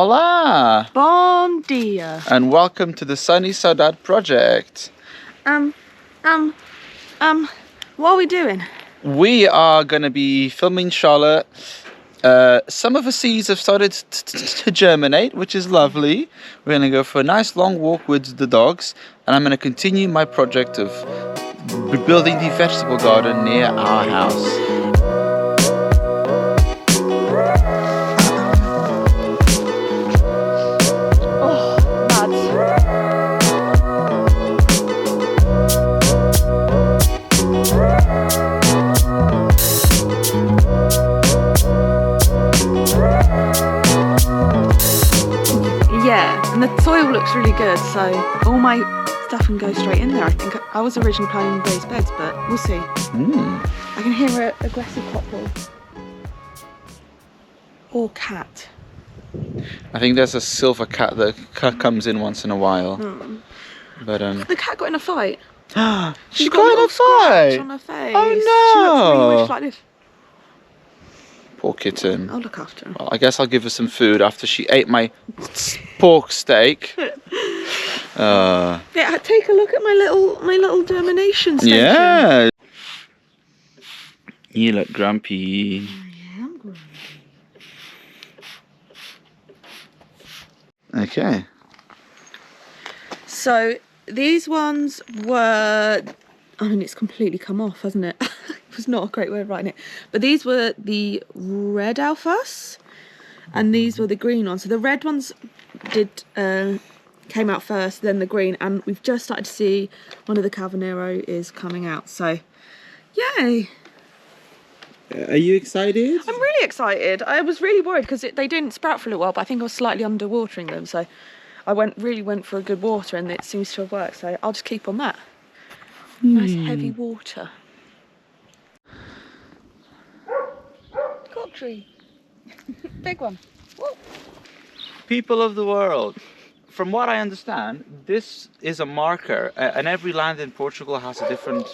Hola! Bon dia. And welcome to the Sunny Saudade project. What are we doing? We are going to be filming Charlotte. Some of the seeds have started to germinate, which is lovely. We're going to go for a nice long walk with the dogs, and I'm going to continue my project of building the vegetable garden near our house. Yeah, and the soil looks really good, so all my stuff can go straight in there. I think I was originally planning raised beds, but we'll see. I can hear an aggressive cockerel or cat. I think there's a silver cat that comes in once in a while. But the cat got in a fight. She got in a fight on her face. Oh no! She looks really much like this. Poor kitten. I'll look after her. Well, I guess I'll give her some food after she ate my pork steak. Yeah, take a look at my little germination station. Yeah. You look grumpy. I am grumpy. Okay. So these ones were, I mean, it's completely come off, hasn't it? It was not a great way of writing it. But these were the red alphas, and these were the green ones. So the red ones came out first, then the green, and we've just started to see one of the Cavanero is coming out. So, yay! Are you excited? I'm really excited. I was really worried because they didn't sprout for a little while, but I think I was slightly underwatering them. So I really went for a good water, and it seems to have worked. So I'll just keep on that. Nice heavy water. Cork tree. Big one. Woo. People of the world, from what I understand, this is a marker, and every land in Portugal has a different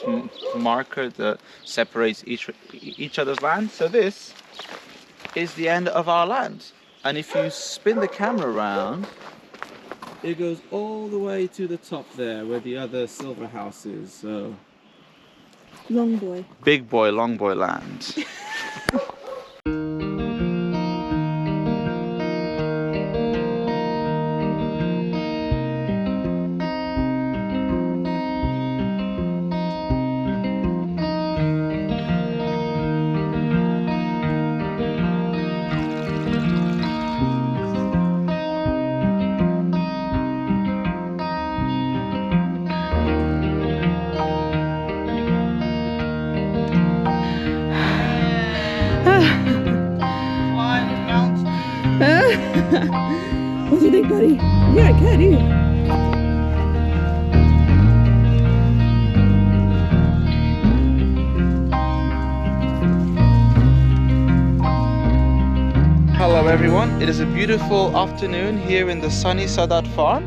marker that separates each other's land. So this is the end of our land, and if you spin the camera around, it goes all the way to the top there, where the other silver house is. So, Long boy. big boy, long boy land. What do you think, buddy? Yeah, good, you. Hello everyone, it is a beautiful afternoon here in the sunny Saudade farm,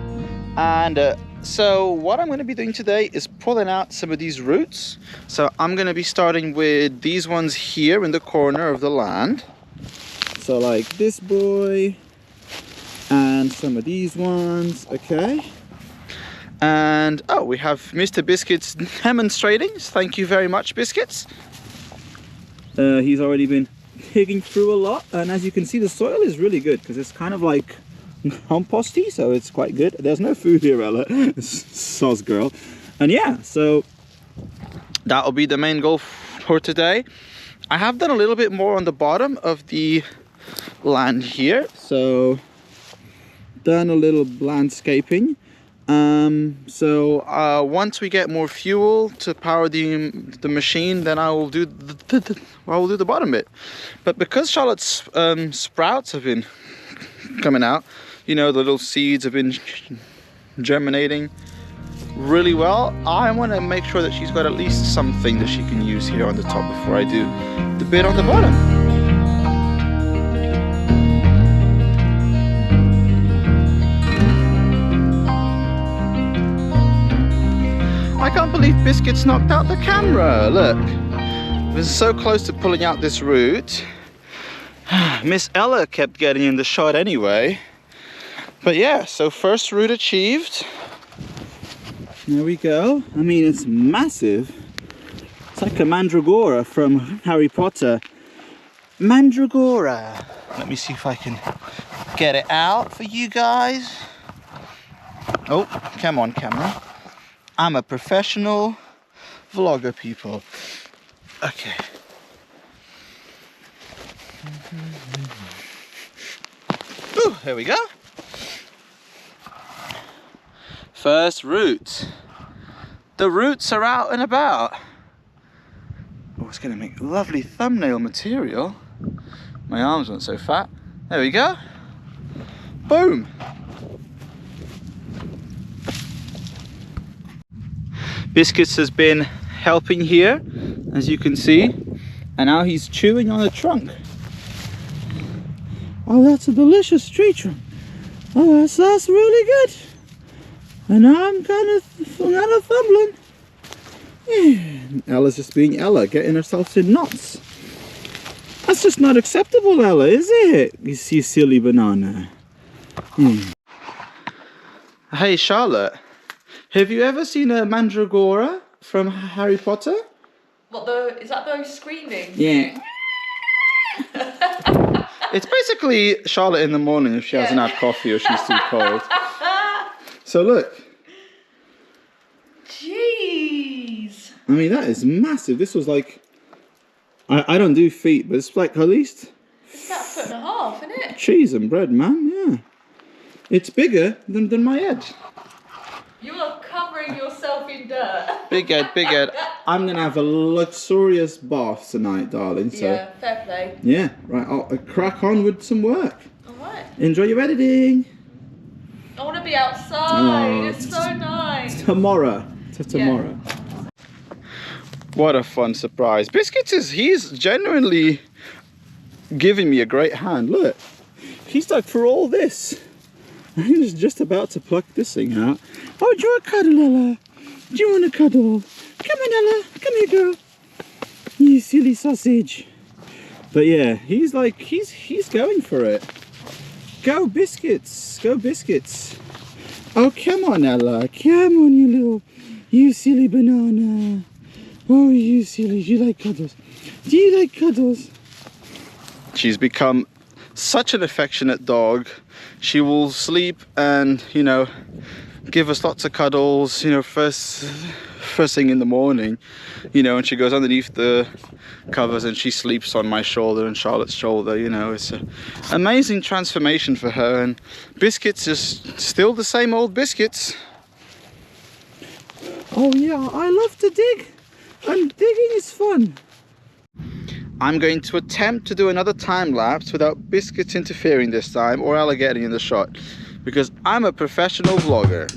and so what I'm going to be doing today is pulling out some of these roots. So I'm going to be starting with these ones here in the corner of the land. So like this boy and some of these ones, okay. And oh, we have Mr. Biscuits demonstrating. Thank you very much, Biscuits. He's already been digging through a lot, and as you can see, the soil is really good because it's kind of like composty, so it's quite good. There's no food here, Ella. Soz girl. And yeah, so that'll be the main goal for today. I have done a little bit more on the bottom of the land here, so done a little landscaping. So once we get more fuel to power the machine, then I will do the bottom bit. But because Charlotte's sprouts have been coming out, you know, the little seeds have been germinating really well, I want to make sure that she's got at least something that she can use here on the top before I do the bit on the bottom. I can't believe Biscuits knocked out the camera, look. I was so close to pulling out this root. Miss Ella kept getting in the shot anyway. But yeah, so first route achieved. There we go. I mean, it's massive. It's like a mandragora from Harry Potter. Mandragora. Let me see if I can get it out for you guys. Oh, come on, camera. I'm a professional vlogger, people. Okay. Ooh, there we go. First root. The roots are out and about. Oh, it's going to make lovely thumbnail material. My arms aren't so fat. There we go. Boom. Biscuits has been helping here, as you can see, and now he's chewing on a trunk. Oh, that's a delicious tree trunk. Oh, that's really good. And I'm kind of fumbling. Yeah. Ella's just being Ella, getting herself in knots. That's just not acceptable, Ella, is it? You see, silly banana. Hey, Charlotte. Have you ever seen a mandragora from Harry Potter? What, is that those screaming? Yeah. It's basically Charlotte in the morning if she hasn't had coffee or she's too cold. So look. Jeez. I mean, that is massive. This was like, I don't do feet, but it's like at least... It's about 1.5 foot, isn't it? Cheese and bread, man, yeah. It's bigger than my head. You are covering yourself in dirt. Big head, big head. I'm going to have a luxurious bath tonight, darling. So, yeah, fair play. Yeah, right, I'll crack on with some work. Alright. Enjoy your editing. I want to be outside. It's so nice. Tomorrow. Tomorrow. Yeah. What a fun surprise. Biscuits he's genuinely giving me a great hand. Look, he's dug for all this. He's just about to pluck this thing out. Oh, do you want a cuddle, Ella? Do you want a cuddle? Come on, Ella. Come here, girl. You silly sausage. But yeah, he's like, he's going for it. Go Biscuits. Go Biscuits. Oh, come on, Ella. Come on, you silly banana. Oh, you silly. Do you like cuddles? Do you like cuddles? She's become such an affectionate dog. She will sleep and, you know, give us lots of cuddles, you know, first thing in the morning, you know, and she goes underneath the covers and she sleeps on my shoulder and Charlotte's shoulder, you know. It's an amazing transformation for her, and Biscuits is still the same old Biscuits. Oh yeah, I love to dig, and digging is fun. I'm going to attempt to do another time lapse without Biscuits interfering this time, or Ella getting in the shot, because I'm a professional vlogger.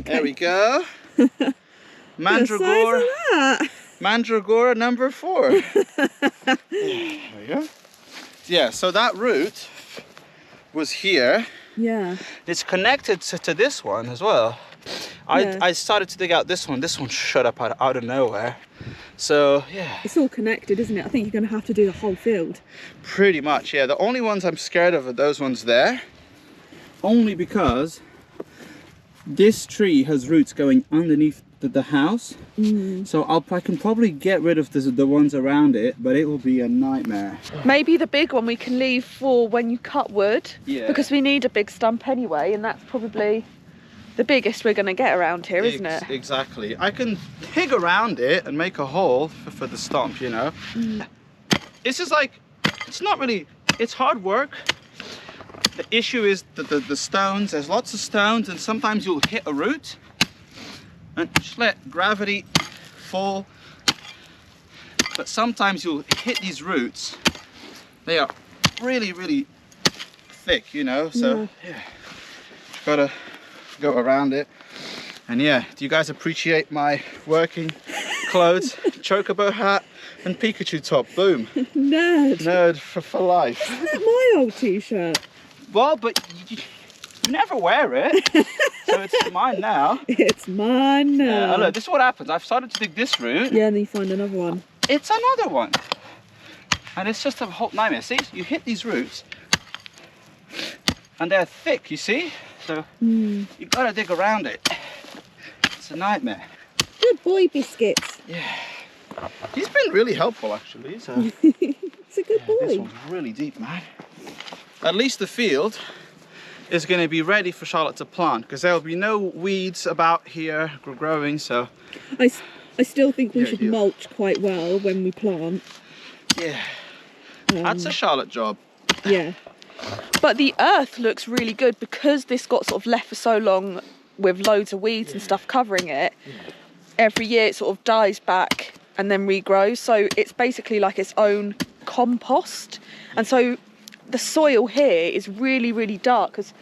There we go. Mandragora number 4. There we go. Yeah, so that root was here. Yeah. It's connected to this one as well. I started to dig out this one. This one shot up out of nowhere. So, yeah. It's all connected, isn't it? I think you're going to have to do the whole field. Pretty much, yeah. The only ones I'm scared of are those ones there. Only because this tree has roots going underneath the house. So I can probably get rid of the ones around it, but it will be a nightmare. Maybe the big one we can leave for when you cut wood. Yeah. Because we need a big stump anyway, and that's probably the biggest we're going to get around here, isn't it? Exactly. I can dig around it and make a hole for the stump, you know. It's just like, it's not really, it's hard work. The issue is the stones. There's lots of stones, and sometimes you'll hit a root and just let gravity fall. But sometimes you'll hit these roots. They are really, really thick, you know. So yeah, just gotta go around it. And yeah, do you guys appreciate my working clothes? Chocobo hat and Pikachu top. Boom. Nerd for life. Isn't that my old t-shirt? Well, but you never wear it, so it's mine now. It's mine now. Yeah, look, this is what happens. I've started to dig this route. Yeah, and then you find another one. It's another one. And it's just a whole nightmare. See, you hit these roots, and they're thick, you see? So you've got to dig around it. It's a nightmare. Good boy, Biscuits. Yeah. He's been really helpful, actually. So. It's a good boy. This one's really deep, man. At least the field is going to be ready for Charlotte to plant, because there will be no weeds about here growing. So I still think we should mulch quite well when we plant. Yeah, that's a Charlotte job. Yeah, but the earth looks really good because this got sort of left for so long with loads of weeds and stuff covering it. Every year it sort of dies back and then regrows, so it's basically like its own compost. And so the soil here is really, really dark, because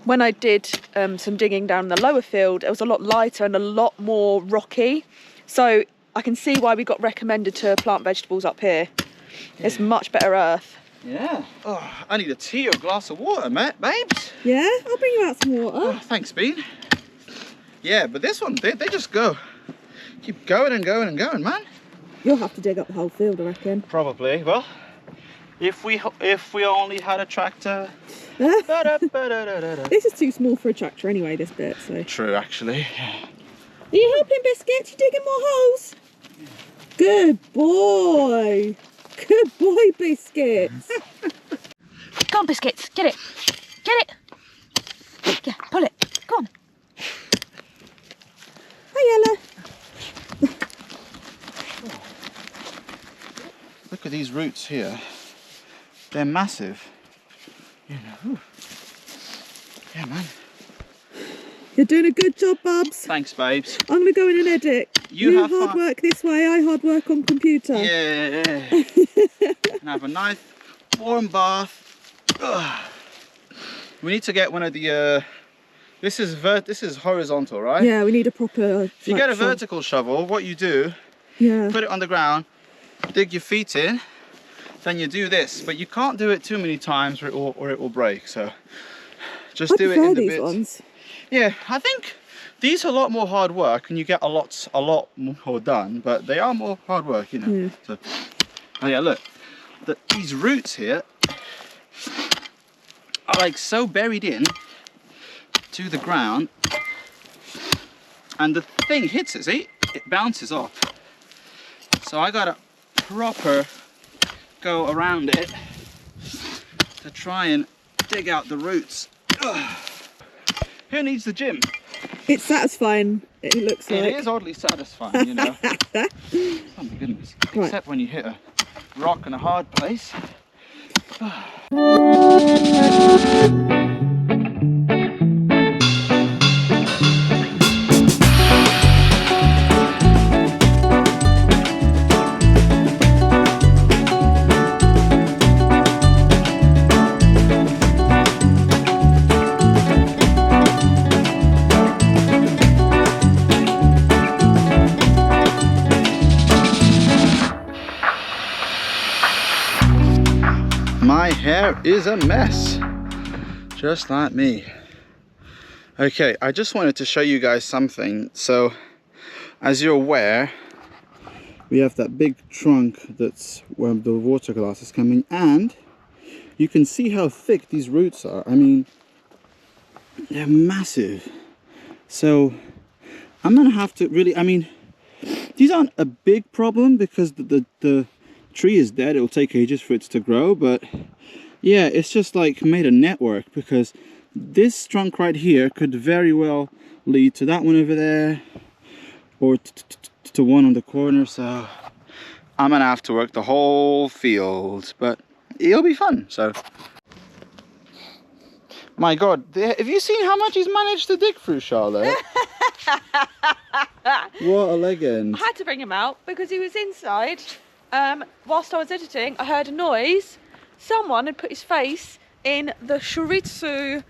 when I did some digging down the lower field, it was a lot lighter and a lot more rocky. So I can see why we got recommended to plant vegetables up here. It's much better earth. Yeah. Oh, I need a tea or a glass of water, babes. Yeah, I'll bring you out some water. Oh, thanks, Bean. Yeah, but this one, they just go. Keep going and going and going, man. You'll have to dig up the whole field, I reckon. Probably. Well, if we only had a tractor. This is too small for a tractor anyway, this bit. So. True, actually. Are you helping, Biscuits? You digging more holes? Good boy. Good boy, Biscuits. Go on, Biscuits. Get it. Get it. Yeah, pull it. Go on. Hi, Ella. Look at these roots here. They're massive. You know. Yeah, man. You're doing a good job, Bubs. Thanks, babes. I'm going to go in and edit. You have hard fun. work this way, I hard work on computer. Yeah. And have a nice warm bath. Ugh. We need to get one of the this is horizontal, right? Yeah, we need a proper. If you get a vertical shovel, what you do, put it on the ground, dig your feet in, then you do this. But you can't do it too many times or it will break. So just do it in the bits. Ones. Yeah, I think these are a lot more hard work, and you get a lot more done. But they are more hard work, you know. Yeah. So, oh yeah, look, these roots here are like so buried in to the ground, and the thing hits it. See, it bounces off. So I gotta proper go around it to try and dig out the roots. Ugh. Who needs the gym? It's satisfying, it looks like. It is oddly satisfying, you know. Oh my goodness. Right. Except when you hit a rock in a hard place. My hair is a mess, just like me. Okay, I just wanted to show you guys something. So, as you're aware, we have that big trunk that's where the water glass is coming, and you can see how thick these roots are. I mean, they're massive. So, I'm gonna have to really, I mean, these aren't a big problem because the tree is dead. It'll take ages for it to grow, but yeah, it's just like made a network, because this trunk right here could very well lead to that one over there, or to one on the corner. So I'm gonna have to work the whole field, but it'll be fun. So, my God, have you seen how much he's managed to dig through, Charlotte? What a legend. I had to bring him out because he was inside. Whilst I was editing, I heard a noise. Someone had put his face in the chorizo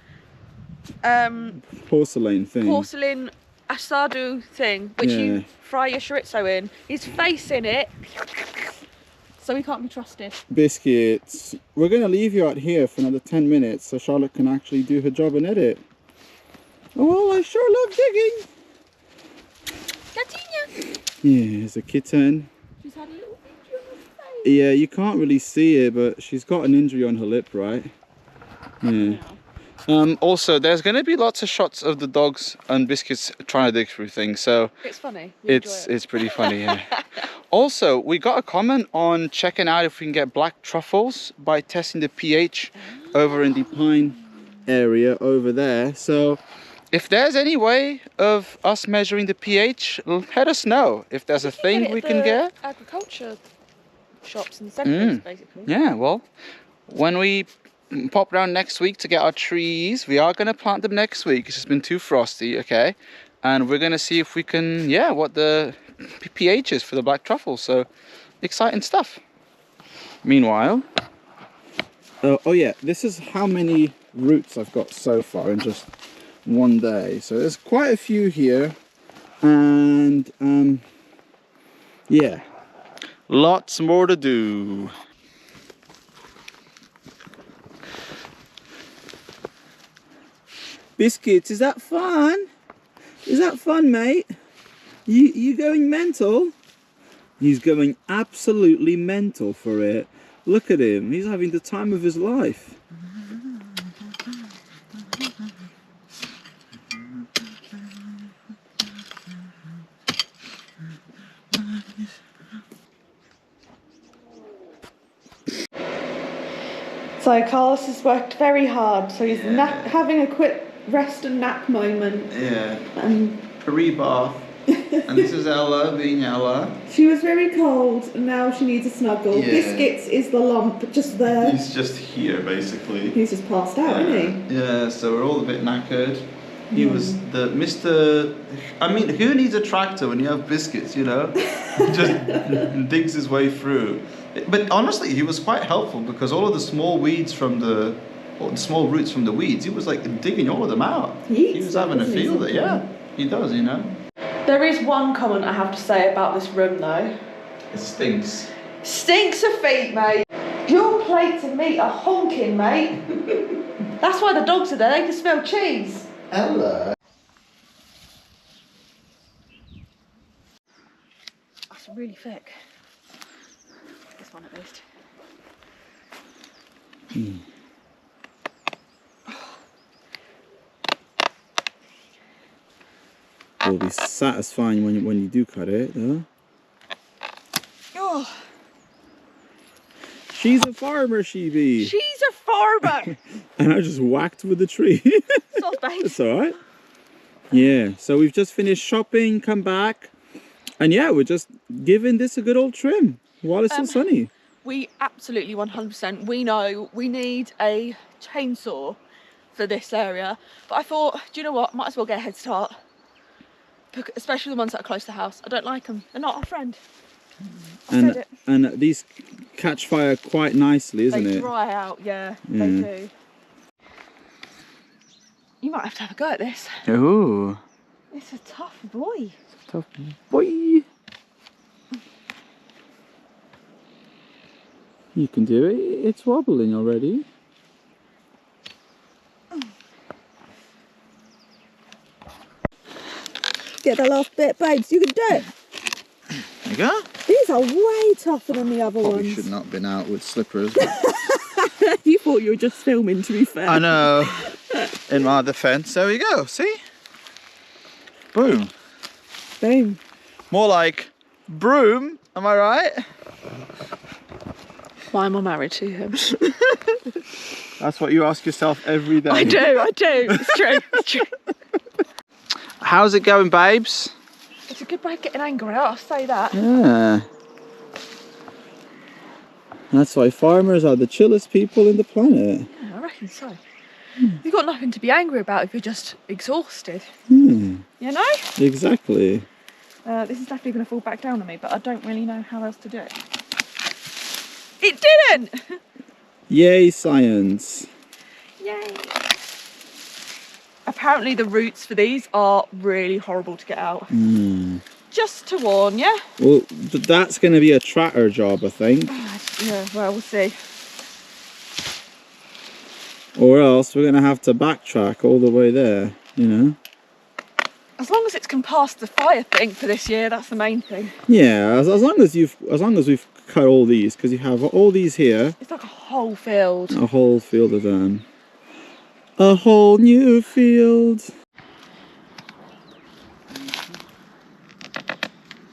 Porcelain asado thing, which you fry your chorizo in. His face in it, so he can't be trusted. Biscuits, we're going to leave you out here for another 10 minutes so Charlotte can actually do her job and edit. Oh, well, I sure love digging. Gatinha. Yeah, there's a kitten. She's had a little injury on her face. Yeah, you can't really see it, but she's got an injury on her lip, right? Yeah. Also, there's going to be lots of shots of the dogs and Biscuits trying to dig through things, so it's funny. It's pretty funny. Yeah. Also, we got a comment on checking out if we can get black truffles by testing the pH over in the pine area over there. So if there's any way of us measuring the pH, let us know if there's a thing we can get. Agriculture shops and centres, basically. Yeah, well, when we pop round next week to get our trees, we are going to plant them next week. It's just been too frosty, okay? And we're going to see if we can, what the pH is for the black truffles. So exciting stuff. Meanwhile, oh yeah, this is how many roots I've got so far in just one day. So there's quite a few here, and yeah, lots more to do. Biscuits, is that fun? Is that fun, mate? You going mental? He's going absolutely mental for it. Look at him, he's having the time of his life. So Carlos has worked very hard, so he's having a quick rest and nap moment. Yeah. And Pre-bath. And this is Ella being Ella. She was very cold and now she needs a snuggle. Yeah. Biscuits is the lump just there. He's just here basically. He's just passed out, isn't he? Yeah, so we're all a bit knackered. He was the Mr. I mean, who needs a tractor when you have Biscuits, you know? He just digs his way through. But honestly, he was quite helpful because all of the small weeds from the small roots from the weeds, he was like digging all of them out. He was having a feel that, yeah, he does, you know. There is one comment I have to say about this room though. It stinks. Stinks of feet, mate. Your plates of meat are honking, mate. That's why the dogs are there, they can smell cheese. Ella. That's really thick. This one at least. It'll be satisfying when you do cut it, though. Oh. She's a farmer, she be. She's a farmer. And I just whacked with the tree. It's alright. Yeah, so we've just finished shopping, come back. And yeah, we're just giving this a good old trim while it's still sunny. We absolutely 100%, we know we need a chainsaw for this area. But I thought, do you know what, might as well get a head start. Especially the ones that are close to the house. I don't like them, they're not our friend. And these catch fire quite nicely, isn't it? They dry out, yeah, they do. You might have to have a go at this. Ooh. It's a tough boy. Tough boy. You can do it. It's wobbling already. Get the last bit, babes. You can do it. There you go. These are way tougher than the other Probably ones. should not have been out with slippers. You thought you were just filming, to be fair. I know. In my defence, there we go. See? Boom. Boom. More like broom. Am I right? Why am I married to him? That's what you ask yourself every day. I do. It's true. It's true. How's it going, babes? It's a good way of getting anger out, I'll say that. Yeah. That's why farmers are the chillest people in the planet. Yeah, I reckon so. You've got nothing to be angry about if you're just exhausted. Hmm. You know? Exactly. This is definitely going to fall back down on me, but I don't really know how else to do it. It didn't! Yay, science. Yay! Apparently the roots for these are really horrible to get out. Just to warn you. Well, that's going to be a tractor job, I think. Yeah, well, we'll see. Or else we're going to have to backtrack all the way there, you know? As long as it can pass the fire thing for this year, that's the main thing. Yeah, as long as we've cut all these, because you have all these here. It's like a whole field. A whole field of them. A whole new field.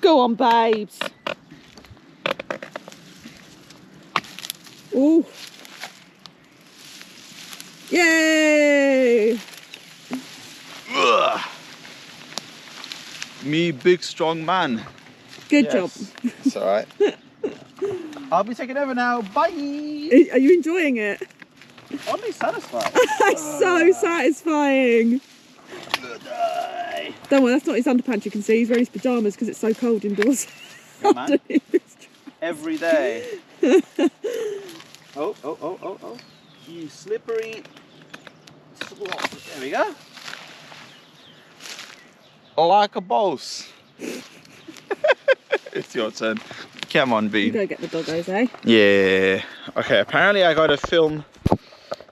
Go on, babes. Ooh. Yay! Ugh. Me big strong man. Good job. It's alright. I'll be taking over now. Bye! Are you enjoying it? Oddly satisfied. It's so satisfying. Don't worry, that's not his underpants, you can see. He's wearing his pyjamas because it's so cold indoors. Yeah, man. Every day. Oh. You slippery slot. There we go. Like a boss. It's your turn. Come on, You Bean. go get the doggos, eh? Yeah. Okay, apparently I gotta film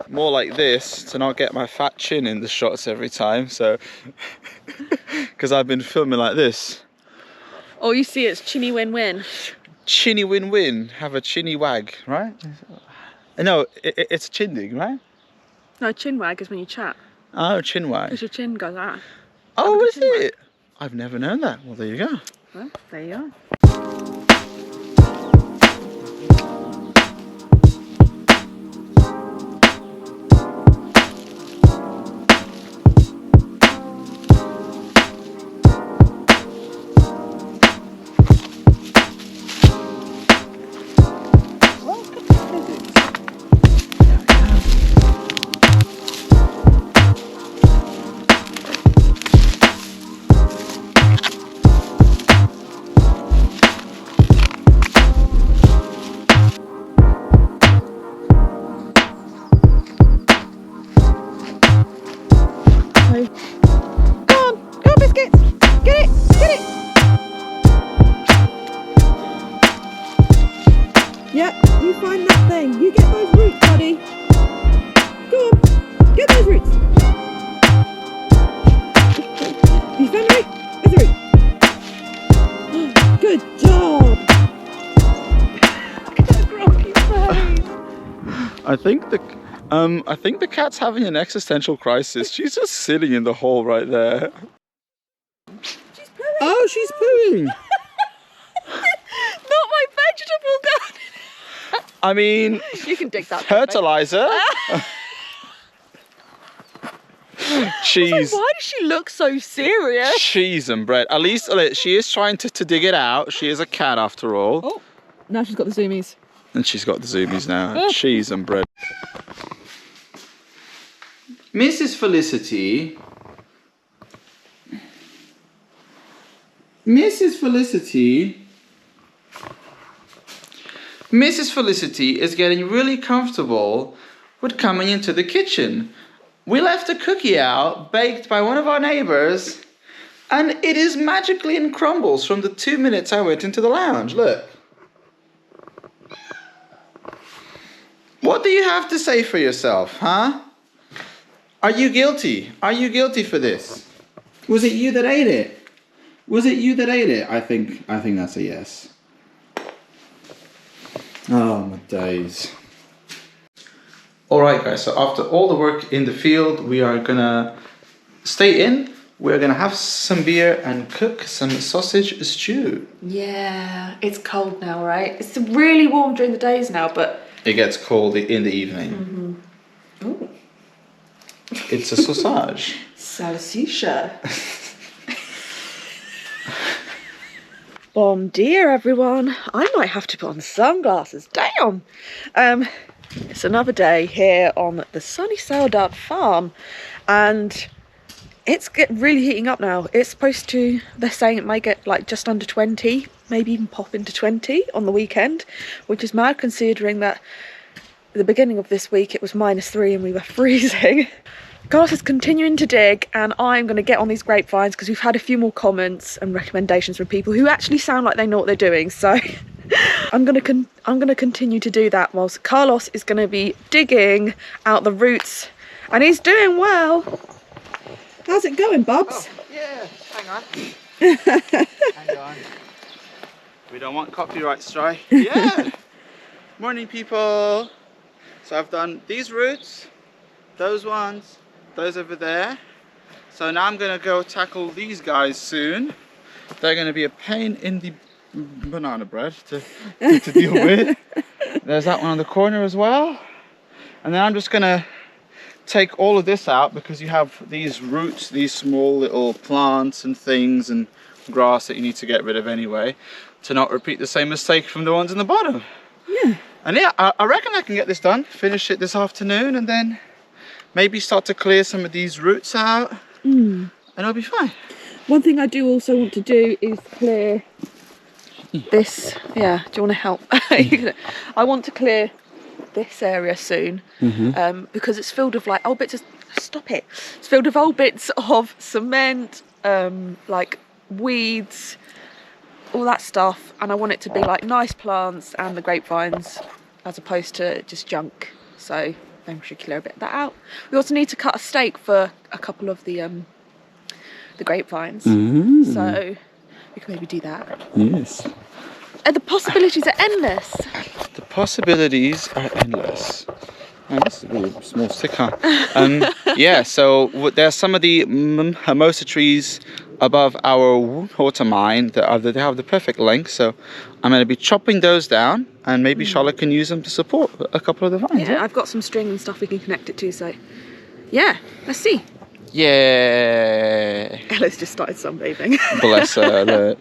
more like this to not get my fat chin in the shots every time, so because I've been filming like this. All you see is chinny win-win. Chinny win-win, have a chinny wag, right? No, it's chindig, right? No, chin wag is when you chat. Oh, chin wag. Because your chin goes out. Oh, a is chin wag. it? I've never known that. Well, there you go. Well, there you are. Yep, you find that thing. You get those roots, buddy. Go on, get those roots. You found the root? Where's the root? Good job. Look at the groggy face. I think the cat's having an existential crisis. She's just sitting in the hole right there. She's pooing. Oh, she's pooing. Not my vegetable garden. I mean, You can dig that. fertilizer. Cheese. Why does she look so serious? Cheese and bread. At least she is trying to dig it out. She is a cat after all. Oh, now she's got the zoomies. And she's got the zoomies now. Cheese and bread. Mrs. Felicity. Mrs. Felicity is getting really comfortable with coming into the kitchen. We left a cookie out, baked by one of our neighbors, and it is magically in crumbles from the 2 minutes I went into the lounge. Look. What do you have to say for yourself, huh? Are you guilty? Are you guilty for this? Was it you that ate it? Was it you that ate it? I think that's a yes. Oh my days. Alright guys, so after all the work in the field, we are gonna stay in. We're gonna have some beer and cook some sausage stew. Yeah, it's cold now, right? It's really warm during the days now, but... It gets cold in the evening. Ooh. It's a sausage. Salsiccia. Bon dear, everyone. I might have to put on sunglasses. Damn. It's another day here on the sunny Sourdough farm, and it's really heating up now. It's supposed to, they're saying it might get like just under 20, maybe even pop into 20 on the weekend, which is mad considering that at the beginning of this week it was -3 and we were freezing. Carlos is continuing to dig, and I'm going to get on these grapevines because we've had a few more comments and recommendations from people who actually sound like they know what they're doing. So I'm going to continue to do that whilst Carlos is going to be digging out the roots, and he's doing well. How's it going, Bubs? Oh, yeah, hang on. Hang on. We don't want copyright strike. Yeah. Morning, people. So I've done these roots, those ones, those over there. So now I'm going to go tackle these guys soon. They're going to be a pain in the banana bread to deal with. There's that one on the corner as well. And then I'm just going to take all of this out because you have these roots, these small little plants and things and grass that you need to get rid of anyway, to not repeat the same mistake from the ones in the bottom. Yeah. And yeah, I reckon I can get this done, finish it this afternoon, and then maybe start to clear some of these roots out, and it'll be fine. One thing I do also want to do is clear this. Yeah, do you want to help? I want to clear this area soon, because it's filled with like old bits of, stop it, it's filled with old bits of cement, like weeds, all that stuff, and I want it to be like nice plants and the grapevines as opposed to just junk. So maybe we should clear a bit of that out. We also need to cut a stake for a couple of the grapevines, so we can maybe do that. Yes. And the possibilities are endless. The possibilities are endless. Oh, this is a really small stick, huh? Yeah, so there's some of the mimosa trees above our water mine that they have the perfect length. So I'm going to be chopping those down, and maybe Charlotte can use them to support a couple of the vines. Yeah, I've got some string and stuff we can connect it to. So yeah, let's see. Yeah. Ella's just started sunbathing. Bless her. Look.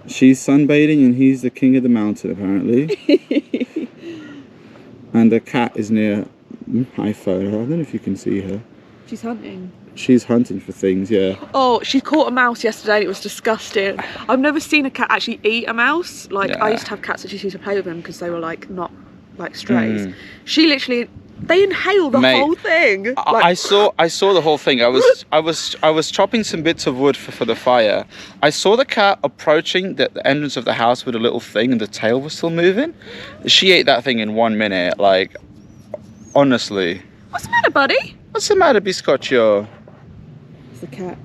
She's sunbathing and he's the king of the mountain apparently. And the cat is near my photo. I don't know if you can see her. She's hunting. She's hunting for things, yeah. Oh, she caught a mouse yesterday and it was disgusting. I've never seen a cat actually eat a mouse. Like, I used to have cats that just used to play with them because they were like not like strays. She literally, they inhaled the whole thing. I saw the whole thing. I was chopping some bits of wood for the fire. I saw the cat approaching the entrance of the house with a little thing, and the tail was still moving. She ate that thing in 1 minute. Like, honestly. What's the matter, buddy? What's the matter, Biscotto? It's the cat.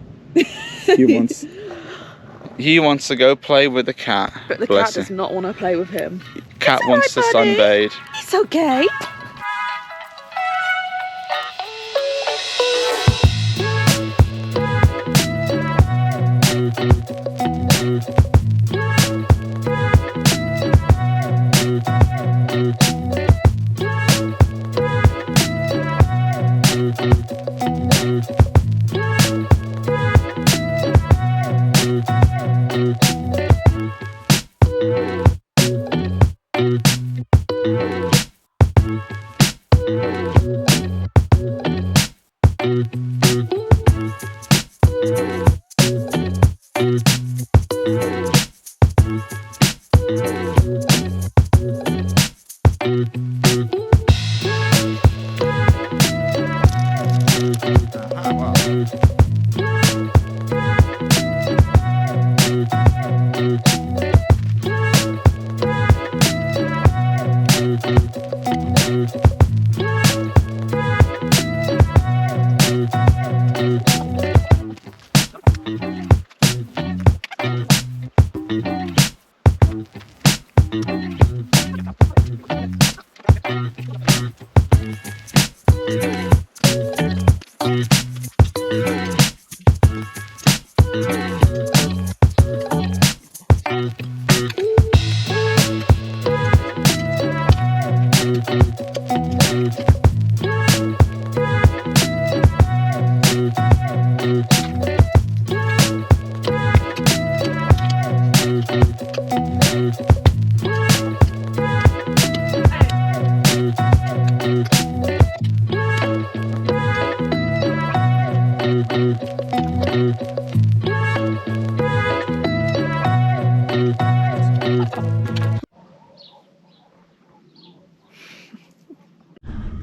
He wants to go play with the cat. But the cat does not want to play with him. Cat wants to sunbathe. It's okay.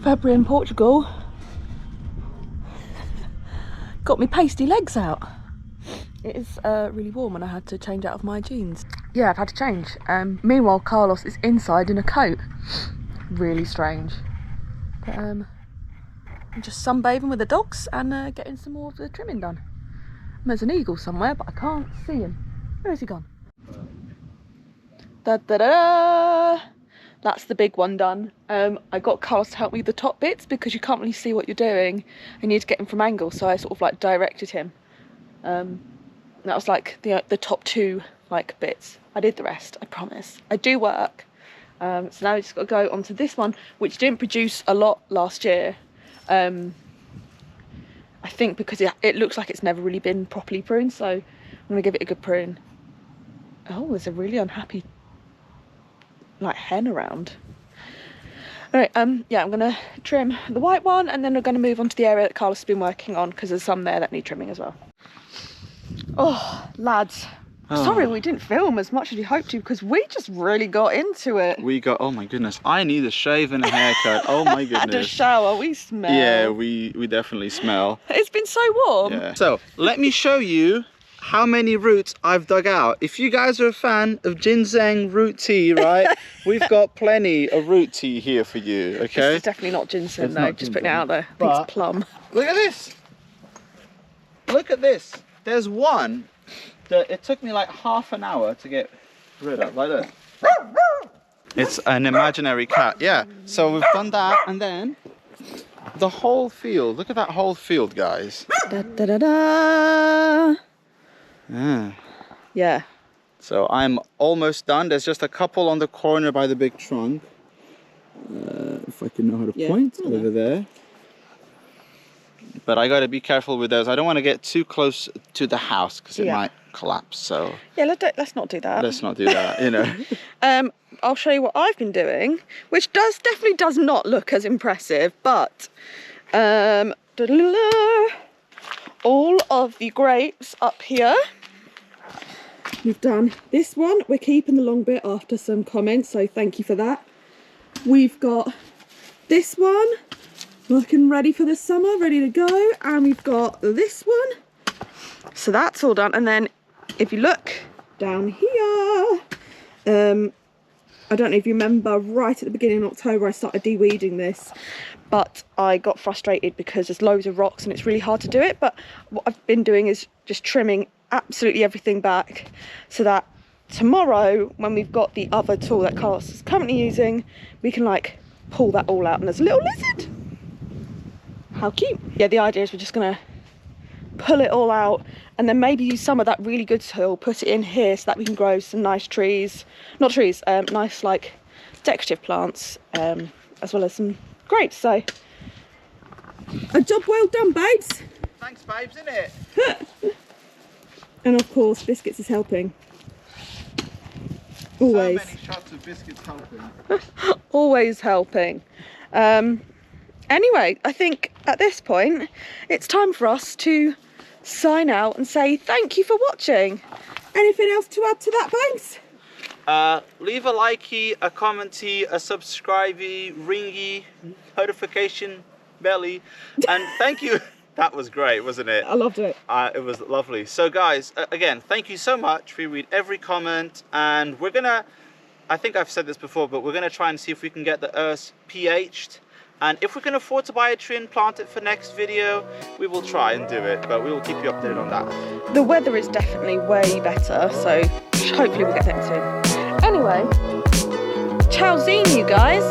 February in Portugal got me pasty legs out. It is really warm and I had to change out of my jeans. Yeah, I've had to change. Meanwhile, Carlos is inside in a coat. Really strange. But I'm just sunbathing with the dogs and getting some more of the trimming done. And there's an eagle somewhere, but I can't see him. Where has he gone? Da da da da! That's the big one done. I got Carlos to help me with the top bits because you can't really see what you're doing. I need to get him from angle, so I sort of like directed him. That was like the top two like bits. I did the rest, I promise. I do work. So now we just got to go onto this one, which didn't produce a lot last year. I think because it looks like it's never really been properly pruned, so I'm going to give it a good prune. Oh, there's a really unhappy like hen around. Alright, yeah, I'm going to trim the white one and then we're going to move on to the area that Carlos has been working on because there's some there that need trimming as well. Oh, lads. Oh. Sorry we didn't film as much as we hoped to because we just really got into it. We got, oh my goodness, I need a shave and a haircut. Oh my goodness. And a shower, we smell. Yeah, we definitely smell. It's been so warm. Yeah. So, let me show you how many roots I've dug out. If you guys are a fan of ginseng root tea, right, we've got plenty of root tea here for you, okay? This is definitely not ginseng It's though, not just ginseng, putting it out there. I think but- it's plum. Look at this. Look at this. There's one that it took me like half an hour to get rid of, like this. It's an imaginary cat, yeah. So we've done that, and then the whole field. Look at that whole field, guys. Da, da, da, da. Yeah. Yeah. So I'm almost done. There's just a couple on the corner by the big trunk. If I can know how to point over there. But I got to be careful with those. I don't want to get too close to the house because it might collapse. So yeah, let's not do that. let's not do that, you know. I'll show you what I've been doing, which definitely does not look as impressive, but all of the grapes up here. We've done this one. We're keeping the long bit after some comments, so thank you for that. We've got this one looking ready for the summer, ready to go, and we've got this one. So that's all done, and then if you look down here, I don't know if you remember, right at the beginning of October I started de-weeding this, but I got frustrated because there's loads of rocks and it's really hard to do it. But what I've been doing is just trimming absolutely everything back so that tomorrow, when we've got the other tool that Carlos is currently using, we can like pull that all out. And there's a little lizard. How cute. Yeah, the idea is we're just gonna pull it all out and then maybe use some of that really good soil, put it in here so that we can grow some nice trees, not trees, nice like decorative plants, as well as some grapes. So a job well done, babes. Thanks, babes, innit? And of course Biscuits is helping. Always. So many shots of Biscuits helping. Always helping. Anyway, I think at this point it's time for us to sign out and say thank you for watching. Anything else to add to that, babes? Leave a likey, a commenty, a subscribey, ringy, notification belly, and thank you. That was great, wasn't it? I loved it. It was lovely. So guys, again, thank you so much. We read every comment, and we're gonna, I think I've said this before, but we're gonna try and see if we can get the earth pH'd. And if we can afford to buy a tree and plant it for next video, we will try and do it, but we will keep you updated on that. The weather is definitely way better, so hopefully we'll get that soon. Anyway, ciao zine, you guys.